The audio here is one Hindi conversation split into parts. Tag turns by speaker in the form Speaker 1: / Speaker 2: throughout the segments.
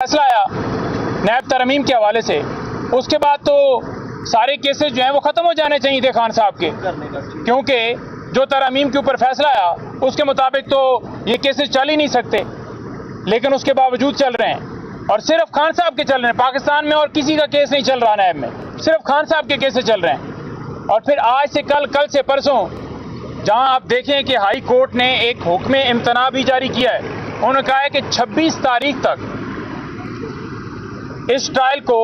Speaker 1: फैसला आया नैब तरमीम के हवाले से, उसके बाद तो सारे केसेस जो हैं वो ख़त्म हो जाने चाहिए थे खान साहब के, क्योंकि जो तरमीम के ऊपर फैसला आया उसके मुताबिक तो ये केसेस चल ही नहीं सकते, लेकिन उसके बावजूद चल रहे हैं और सिर्फ खान साहब के चल रहे हैं। पाकिस्तान में और किसी का केस नहीं चल रहा नैब में, सिर्फ खान साहब के केसेस चल रहे हैं। और फिर आज से कल, कल से परसों, जहां आप देखें कि हाई कोर्ट ने एक हुक्म इम्तना भी जारी किया है। उन्होंने कहा है कि 26 तारीख तक इस ट्रायल को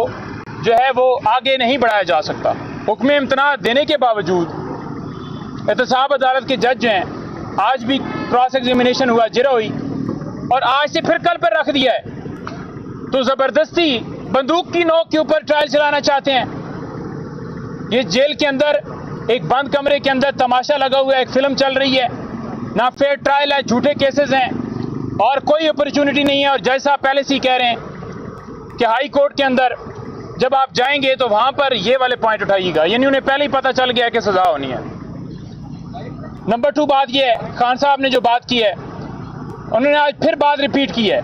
Speaker 1: जो है वो आगे नहीं बढ़ाया जा सकता। हुक्म इम्तना देने के बावजूद एहतसाब अदालत के जज हैं, आज भी क्रॉस एग्जामिनेशन हुआ, जिरा हुई, और आज से फिर कल पर रख दिया है। तो ज़बरदस्ती बंदूक की नोक के ऊपर ट्रायल चलाना चाहते हैं। ये जेल के अंदर एक बंद कमरे के अंदर तमाशा लगा हुआ है, एक फिल्म चल रही है, ना फेयर ट्रायल है, झूठे केसेस हैं और कोई अपॉर्चुनिटी नहीं है। और जज साहब पहले से ही कह रहे हैं कि हाई कोर्ट के अंदर जब आप जाएंगे तो वहां पर ये वाले पॉइंट उठाइएगा, यानी उन्हें पहले ही पता चल गया कि सजा होनी है। नंबर 2 बात ये है, खान साहब ने जो बात की है, उन्होंने आज फिर बात रिपीट की है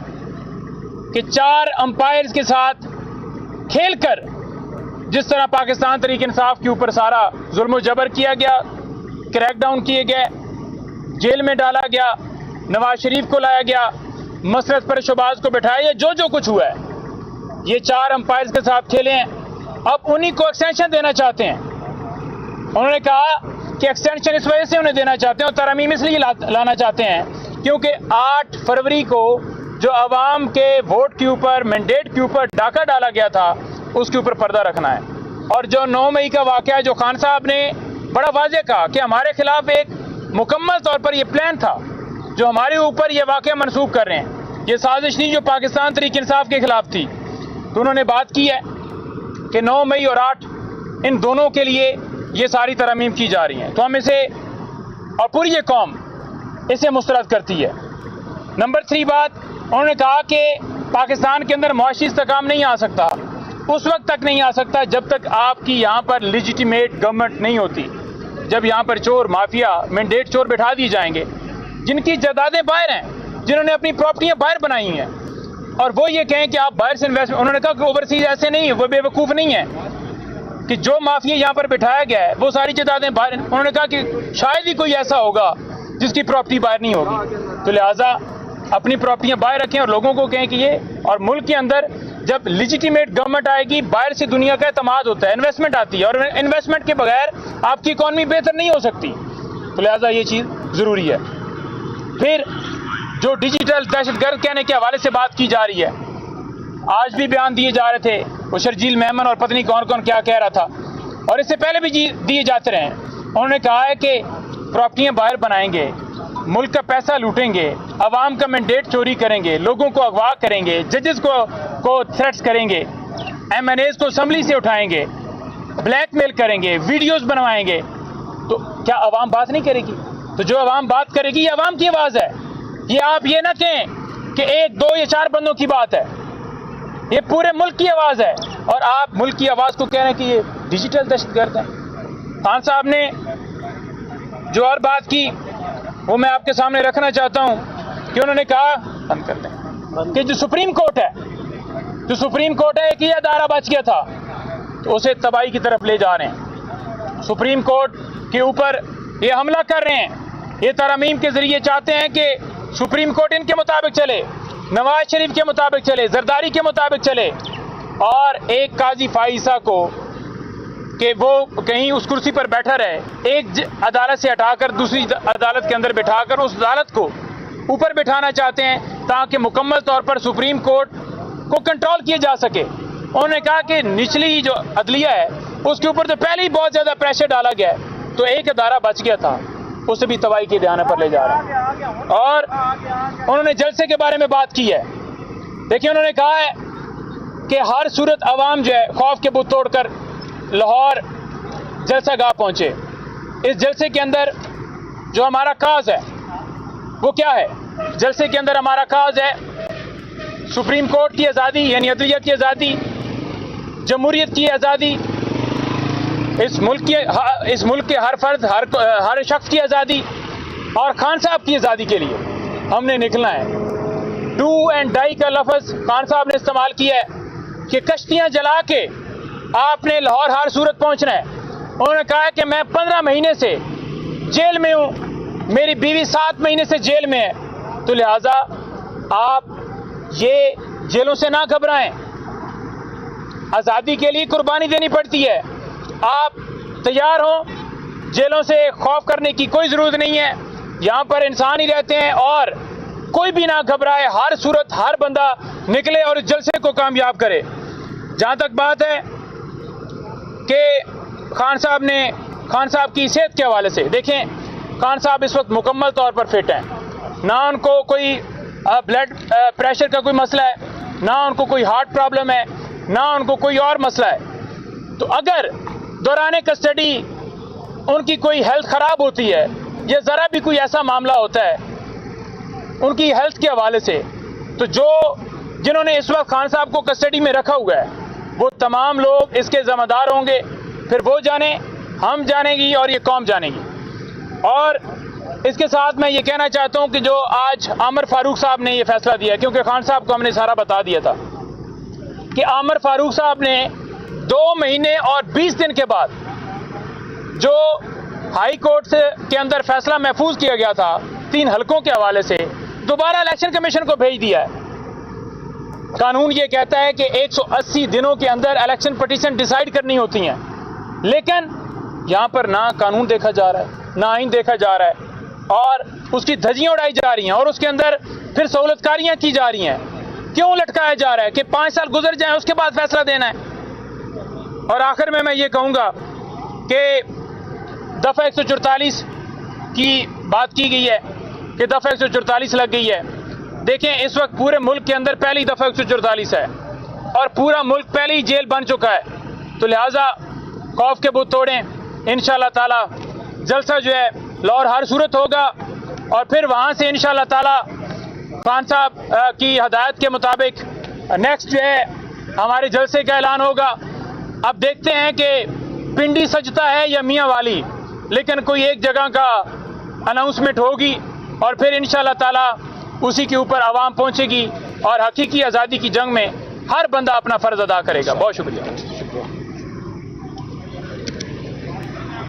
Speaker 1: कि 4 अंपायर्स के साथ खेलकर जिस तरह पाकिस्तान तहरीक इंसाफ के ऊपर सारा जुल्म जबर किया गया, क्रैकडाउन किए गए, जेल में डाला गया, नवाज शरीफ को लाया गया, मसरत पर शहबाज को बैठाया, या जो जो कुछ हुआ है, ये 4 अंपायर्स के साथ खेले हैं। अब उन्हीं को एक्सटेंशन देना चाहते हैं। उन्होंने कहा कि एक्सटेंशन इस वजह से उन्हें देना चाहते हैं और तरमीम इसलिए लाना चाहते हैं क्योंकि 8 फरवरी को जो अवाम के वोट के ऊपर, मैंडेट के ऊपर डाका डाला गया था, उसके ऊपर पर्दा रखना है। और जो 9 मई का वाक़या है, जो खान साहब ने बड़ा वाज़ेह कहा कि हमारे खिलाफ एक मुकम्मल तौर पर यह प्लान था, जो हमारे ऊपर यह वाक़या मनसूब कर रहे हैं, ये साजिश थी जो पाकिस्तान तहरीक इंसाफ के खिलाफ थी। तो उन्होंने बात की है कि 9 मई और 8 इन दोनों के लिए ये सारी तरमीम की जा रही हैं, तो हम इसे और पूरी ये कौम इसे मुस्तरद करती है। नंबर 3 बात, उन्होंने कहा कि पाकिस्तान के अंदर मुआशी इस्तेहकाम नहीं आ सकता, उस वक्त तक नहीं आ सकता जब तक आपकी यहाँ पर लेजिटिमेट गवर्नमेंट नहीं होती। जब यहाँ पर चोर, माफिया, मैंडेट चोर बैठा दिए जाएंगे, जिनकी जायदादें बाहर हैं, जिन्होंने अपनी प्रॉपर्टियाँ बाहर बनाई हैं, और वो ये कहें कि आप बाहर से इन्वेस्टमेंट, उन्होंने कहा कि ओवरसीज ऐसे नहीं है, वो बेवकूफ़ नहीं है कि जो माफिया यहाँ पर बिठाया गया है वो सारी जायदादें बाहर। उन्होंने कहा कि शायद ही कोई ऐसा होगा जिसकी प्रॉपर्टी बाहर नहीं होगी, तो लिहाजा अपनी प्रॉपर्टियाँ बाहर रखें और लोगों को कहें कि ये, और मुल्क के अंदर जब लेजिटिमेट गवर्नमेंट आएगी, बाहर से दुनिया का एतमाद होता है, इन्वेस्टमेंट आती है, और इन्वेस्टमेंट के बगैर आपकी इकॉनमी बेहतर नहीं हो सकती, तो लिहाजा ये चीज़ ज़रूरी है। फिर जो डिजिटल दहशतगर्द कहने के हवाले से बात की जा रही है, आज भी बयान दिए जा रहे थे, वो शर्जील मेमन और पत्नी कौन कौन क्या कह रहा था, और इससे पहले भी दिए जाते रहे। उन्होंने कहा है कि प्रॉपर्टियाँ बाहर बनाएंगे, मुल्क का पैसा लूटेंगे, अवाम का मैंडेट चोरी करेंगे, लोगों को अगवा करेंगे, जजेस को थ्रेट्स करेंगे, MNAs को असम्बली से उठाएंगे, ब्लैकमेल करेंगे, वीडियोस बनवाएंगे, तो क्या अवाम बात नहीं करेगी? तो जो अवाम बात करेगी, ये अवाम की आवाज़ है। ये आप ये ना कहें कि 1, 2 या 4 बंदों की बात है, ये पूरे मुल्क की आवाज़ है, और आप मुल्क की आवाज़ को कह रहे हैं कि ये डिजिटल दहशतगर्द है। खान साहब ने जो और बात की वो मैं आपके सामने रखना चाहता हूं कि उन्होंने कहा, बंद करते हैं, कि जो सुप्रीम कोर्ट है, एक ही अदारा बच गया था, तो उसे तबाही की तरफ ले जा रहे हैं। सुप्रीम कोर्ट के ऊपर ये हमला कर रहे हैं, ये तरमीम के जरिए चाहते हैं कि सुप्रीम कोर्ट इनके मुताबिक चले, नवाज शरीफ के मुताबिक चले, जरदारी के मुताबिक चले, और एक काजी फाइसा को कि वो कहीं उस कुर्सी पर बैठा रहे, एक अदालत से हटाकर दूसरी अदालत के अंदर बिठाकर उस अदालत को ऊपर बिठाना चाहते हैं, ताकि मुकम्मल तौर पर सुप्रीम कोर्ट को कंट्रोल किया जा सके। उन्होंने कहा कि निचली जो अदलिया है उसके ऊपर तो पहले ही बहुत ज़्यादा प्रेशर डाला गया है, तो एक अदारा बच गया था, उसे भी तबाही के दयाने पर ले जा रहा है। और उन्होंने जलसे के बारे में बात की है। देखिए, उन्होंने कहा है कि हर सूरत अवाम जो है खौफ के बुत तोड़कर लाहौर जलसा गाह पहुंचे। इस जलसे के अंदर जो हमारा काज है वो क्या है? जलसे के अंदर हमारा काज है सुप्रीम कोर्ट की आज़ादी, यानी अदलिया की आज़ादी, जमहूरियत की आज़ादी, इस मुल्क के हर फर्द, हर शख्स की आज़ादी, और खान साहब की आज़ादी के लिए हमने निकलना है। डू एंड डाई का लफ्ज़ खान साहब ने इस्तेमाल किया है कि कश्तियाँ जला के आपने लाहौर हर सूरत पहुँचना है। उन्होंने कहा है कि मैं 15 महीने से जेल में हूँ, मेरी बीवी 7 महीने से जेल में है, तो लिहाजा आप ये जेलों से ना घबराएं। आज़ादी के लिए कुर्बानी देनी पड़ती है, आप तैयार हो, जेलों से खौफ करने की कोई ज़रूरत नहीं है। यहाँ पर इंसान ही रहते हैं और कोई भी ना घबराए, हर सूरत हर बंदा निकले और इस जलसे को कामयाब करे। जहाँ तक बात है कि खान साहब की सेहत के हवाले से, देखें खान साहब इस वक्त मुकम्मल तौर पर फिट हैं, ना उनको कोई ब्लड प्रेशर का कोई मसला है, ना उनको कोई हार्ट प्रॉब्लम है, ना उनको कोई और मसला है। तो अगर दौरान कस्टडी उनकी कोई हेल्थ ख़राब होती है या ज़रा भी कोई ऐसा मामला होता है उनकी हेल्थ के हवाले से, तो जिन्होंने इस वक्त खान साहब को कस्टडी में रखा हुआ है वो तमाम लोग इसके ज़िम्मेदार होंगे। फिर वो जाने, हम जानेगी और ये कौम जानेगी। और इसके साथ मैं ये कहना चाहता हूँ कि जो आज आमिर फारूक साहब ने ये फैसला दिया, क्योंकि खान साहब को हमने सारा बता दिया था कि आमिर फारूक साहब ने 2 महीने और 20 दिन के बाद जो हाई कोर्ट के अंदर फैसला महफूज किया गया था 3 हलकों के हवाले से, दोबारा इलेक्शन कमीशन को भेज दिया है। कानून ये कहता है कि 180 दिनों के अंदर इलेक्शन पिटीशन डिसाइड करनी होती हैं, लेकिन यहाँ पर ना कानून देखा जा रहा है, ना आइन देखा जा रहा है और उसकी धज्जियाँ उड़ाई जा रही हैं और उसके अंदर फिर सहूलतकारियाँ की जा रही हैं। क्यों लटकाया जा रहा है कि 5 साल गुजर जाएं उसके बाद फैसला देना है। और आखिर में मैं ये कहूँगा कि दफ़ा 144 की बात की गई है कि दफ़ा 144 लग गई है। देखें इस वक्त पूरे मुल्क के अंदर पहली दफ़ा 144 है और पूरा मुल्क पहले ही जेल बन चुका है। तो लिहाजा खौफ के बुत तोड़ें, इंशाअल्लाह ताला जलसा जो है लाहौर हर सूरत होगा और फिर वहाँ से इंशाअल्लाह ताला खान साहब की हदायत के मुताबिक नेक्स्ट जो है हमारे जलसे का ऐलान होगा। अब देखते हैं कि पिंडी सजता है या मियाँ वाली, लेकिन कोई एक जगह का अनाउंसमेंट होगी और फिर इंशाअल्लाह ताला उसी के ऊपर आवाम पहुँचेगी और हकीकी आज़ादी की जंग में हर बंदा अपना फ़र्ज़ अदा करेगा। बहुत शुक्रिया।